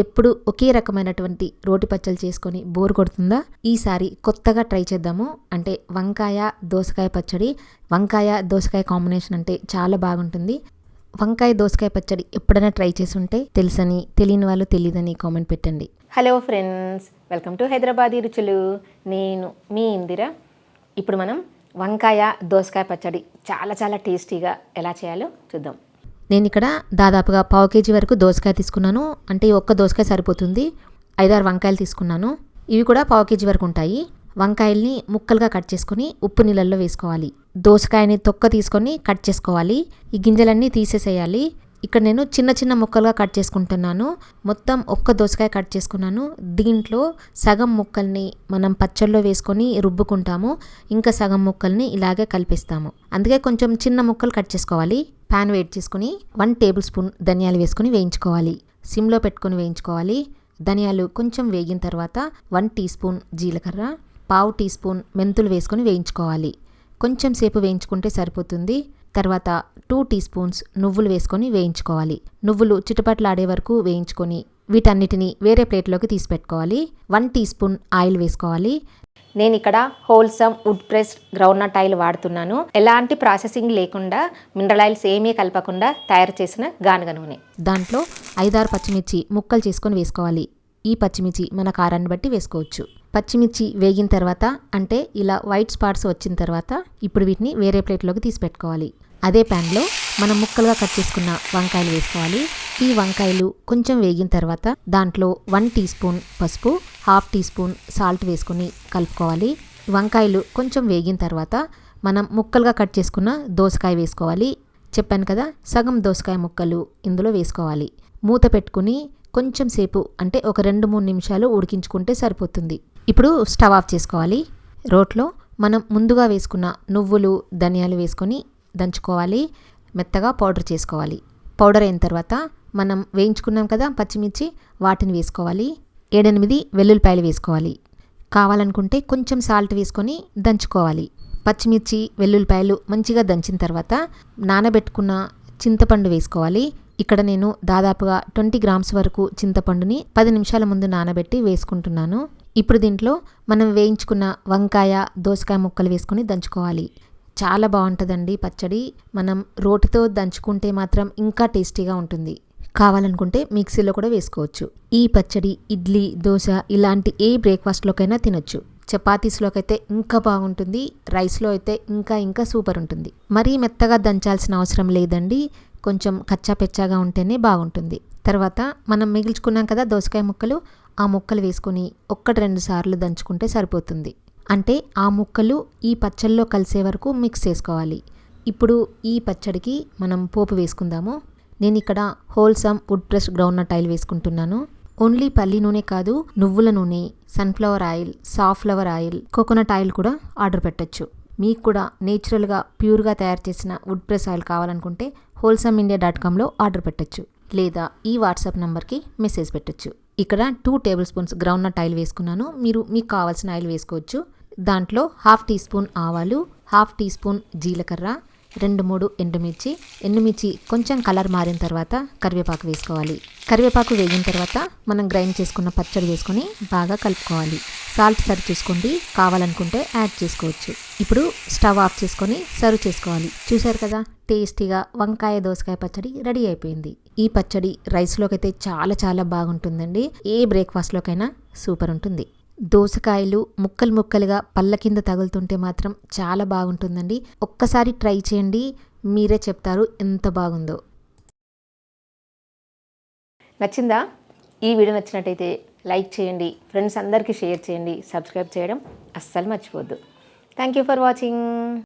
ఎప్పుడు ఒకే రకమైనటువంటి రోటి పచ్చళ్ళు చేసుకొని బోర్ కొడుతుందా? ఈసారి కొత్తగా ట్రై చేద్దాము. అంటే వంకాయ దోసకాయ పచ్చడి. వంకాయ దోసకాయ కాంబినేషన్ అంటే చాలా బాగుంటుంది. వంకాయ దోసకాయ పచ్చడి ఎప్పుడైనా ట్రై చేసి ఉంటే తెలుసని, తెలియని వాళ్ళు తెలియదని కామెంట్ పెట్టండి. Hello friends, welcome to Hyderabadi రుచులు. నేను మీ ఇందిర. ఇప్పుడు మనం వంకాయ దోసకాయ పచ్చడి చాలా టేస్టీగా ఎలా చేయాలో చూద్దాం. నేను ఇక్కడ దాదాపుగా 1/2 kg వరకు దోసకాయ తీసుకున్నాను. అంటే ఒక్క దోసకాయ సరిపోతుంది. 5-6 వంకాయలు తీసుకున్నాను. ఇవి కూడా 1/2 kg వరకు ఉంటాయి. వంకాయల్ని ముక్కలుగా కట్ చేసుకొని ఉప్పు నీళ్ళల్లో వేసుకోవాలి. దోసకాయని తొక్క తీసుకొని కట్ చేసుకోవాలి. ఈ గింజలన్నీ తీసేసేయాలి. ఇక్కడ నేను చిన్న ముక్కలుగా కట్ చేసుకుంటున్నాను. మొత్తం ఒక్క దోసకాయ కట్ చేసుకున్నాను. దీంట్లో సగం ముక్కల్ని మనం పచ్చళ్ళలో వేసుకొని రుబ్బుకుంటాము. ఇంకా సగం ముక్కల్ని ఇలాగే కలిపిస్తాము. అందుకే కొంచెం చిన్న ముక్కలు కట్ చేసుకోవాలి. ప్యాన్ వేడి చేసుకుని 1 టేబుల్ స్పూన్ ధనియాలు వేసుకొని వేయించుకోవాలి. సిమ్లో పెట్టుకొని వేయించుకోవాలి. ధనియాలు కొంచెం వేగిన తర్వాత 1 టీ స్పూన్ జీలకర్ర, 1/2 టీ స్పూన్ మెంతులు వేసుకొని వేయించుకోవాలి. కొంచెం సేపు వేయించుకుంటే సరిపోతుంది. తర్వాత 2 టీ స్పూన్స్ నువ్వులు వేసుకొని వేయించుకోవాలి. నువ్వులు చిటపట్లాడే వరకు వేయించుకొని వీటన్నిటిని వేరే ప్లేట్లోకి తీసి పెట్టుకోవాలి. 1 టీ స్పూన్ ఆయిల్ వేసుకోవాలి. నేను ఇక్కడ wholesome would pressed groundnut oil వాడుతున్నాను. ఎలాంటి ప్రాసెసింగ్ లేకుండా, మినరల్ ఆయిల్స్ ఏమీ కలపకుండా తయారు చేసిన గానుగ నూనె. దాంట్లో 5-6 పచ్చిమిర్చి ముక్కలు చేసుకొని వేసుకోవాలి. ఈ పచ్చిమిర్చి మన కారాన్ని బట్టి వేసుకోవచ్చు. పచ్చిమిర్చి వేగిన తర్వాత, అంటే ఇలా వైట్ స్పాట్స్ వచ్చిన తర్వాత ఇప్పుడు వీటిని వేరే ప్లేట్లోకి తీసి పెట్టుకోవాలి. అదే ప్యాన్లో మనం ముక్కలుగా కట్ చేసుకున్న వంకాయలు వేసుకోవాలి. ఈ వంకాయలు కొంచెం వేగిన తర్వాత దాంట్లో 1 టీ స్పూన్ పసుపు, 1/2 టీ స్పూన్ సాల్ట్ వేసుకొని కలుపుకోవాలి. వంకాయలు కొంచెం వేగిన తర్వాత మనం ముక్కలుగా కట్ చేసుకున్న దోసకాయ వేసుకోవాలి. చెప్పాను కదా, సగం దోసకాయ ముక్కలు ఇందులో వేసుకోవాలి. మూత పెట్టుకుని కొంచెం సేపు, అంటే ఒక 2-3 నిమిషాలు ఉడికించుకుంటే సరిపోతుంది. ఇప్పుడు స్టవ్ ఆఫ్ చేసుకోవాలి. రోట్లో మనం ముందుగా వేసుకున్న నువ్వులు, ధనియాలు వేసుకొని దంచుకోవాలి. మెత్తగా పౌడర్ చేసుకోవాలి. పౌడర్ అయిన తర్వాత మనం వేయించుకున్నాం కదా పచ్చిమిర్చి, వాటిని వేసుకోవాలి. 7-8 వెల్లుల్లిపాయలు వేసుకోవాలి. కావాలనుకుంటే కొంచెం సాల్ట్ వేసుకొని దంచుకోవాలి. పచ్చిమిర్చి, వెల్లుల్లిపాయలు మంచిగా దంచిన తర్వాత నానబెట్టుకున్న చింతపండు వేసుకోవాలి. ఇక్కడ నేను దాదాపుగా 20 గ్రామ్స్ వరకు చింతపండుని 10 నిమిషాల ముందు నానబెట్టి వేసుకుంటున్నాను. ఇప్పుడు దీంట్లో మనం వేయించుకున్న వంకాయ, దోసకాయ ముక్కలు వేసుకొని దంచుకోవాలి. చాలా బాగుంటుందండి పచ్చడి. మనం రోటితో దంచుకుంటే మాత్రం ఇంకా టేస్టీగా ఉంటుంది. కావాలనుకుంటే మిక్సీలో కూడా వేసుకోవచ్చు. ఈ పచ్చడి ఇడ్లీ, దోశ ఇలాంటి ఏ బ్రేక్ఫాస్ట్లోకైనా తినొచ్చు. చపాతీస్లోకి అయితే ఇంకా బాగుంటుంది. రైస్లో అయితే ఇంకా సూపర్ ఉంటుంది. మరీ మెత్తగా దంచాల్సిన అవసరం లేదండి. కొంచెం కచ్చాపెచ్చాగా ఉంటేనే బాగుంటుంది. తర్వాత మనం మిగిల్చుకున్నాం కదా దోసకాయ ముక్కలు, ఆ ముక్కలు వేసుకొని 1-2 సార్లు దంచుకుంటే సరిపోతుంది. అంటే ఆ ముక్కలు ఈ పచ్చళ్ళలో కలిసే వరకు మిక్స్ చేసుకోవాలి. ఇప్పుడు ఈ పచ్చడికి మనం పోపు వేసుకుందాము. నేను ఇక్కడ wholesome would pressed groundnut oil వేసుకుంటున్నాను. ఓన్లీ పల్లి నూనె కాదు, నువ్వుల నూనె, sunflower oil, safflower oil, coconut oil కూడా ఆర్డర్ పెట్టచ్చు. మీకు కూడా నేచురల్గా ప్యూర్గా తయారు చేసిన వుడ్ ప్రెస్ ఆయిల్ కావాలనుకుంటే wholesameindia.comలో ఆర్డర్ పెట్టచ్చు. లేదా ఈ వాట్సాప్ నెంబర్కి మెసేజ్ పెట్టచ్చు. ఇక్కడ 2 టేబుల్ స్పూన్స్ గ్రౌండ్నట్ ఆయిల్ వేసుకున్నాను. మీకు కావాల్సిన ఆయిల్ వేసుకోవచ్చు. దాంట్లో 1/2 టీ స్పూన్ ఆవాలు, 1/2 టీ స్పూన్ జీలకర్ర, 2-3 ఎండుమిర్చి కొంచెం కలర్ మారిన తర్వాత కరివేపాకు వేసుకోవాలి. కరివేపాకు వేగిన తర్వాత మనం గ్రైండ్ చేసుకున్న పచ్చడి వేసుకొని బాగా కలుపుకోవాలి. సాల్ట్ సరి చూసుకోండి, కావాలనుకుంటే యాడ్ చేసుకోవచ్చు. ఇప్పుడు స్టవ్ ఆఫ్ చేసుకొని సర్వ్ చేసుకోవాలి. చూసారు కదా, టేస్టీగా వంకాయ దోసకాయ పచ్చడి రెడీ అయిపోయింది. ఈ పచ్చడి రైస్లోకి అయితే చాలా బాగుంటుందండి. ఏ బ్రేక్ఫాస్ట్లోకైనా సూపర్ ఉంటుంది. దోసకాయలు ముక్కలుగా పళ్ళ కింద తగులుతుంటే మాత్రం చాలా బాగుంటుందండి. ఒక్కసారి ట్రై చేయండి, మీరే చెప్తారు ఎంత బాగుందో. నచ్చిందా? ఈ వీడియో నచ్చినట్టయితే లైక్ చేయండి, ఫ్రెండ్స్ అందరికీ షేర్ చేయండి, సబ్స్క్రైబ్ చేయడం అస్సలు మర్చిపోవద్దు. Thank you for watching.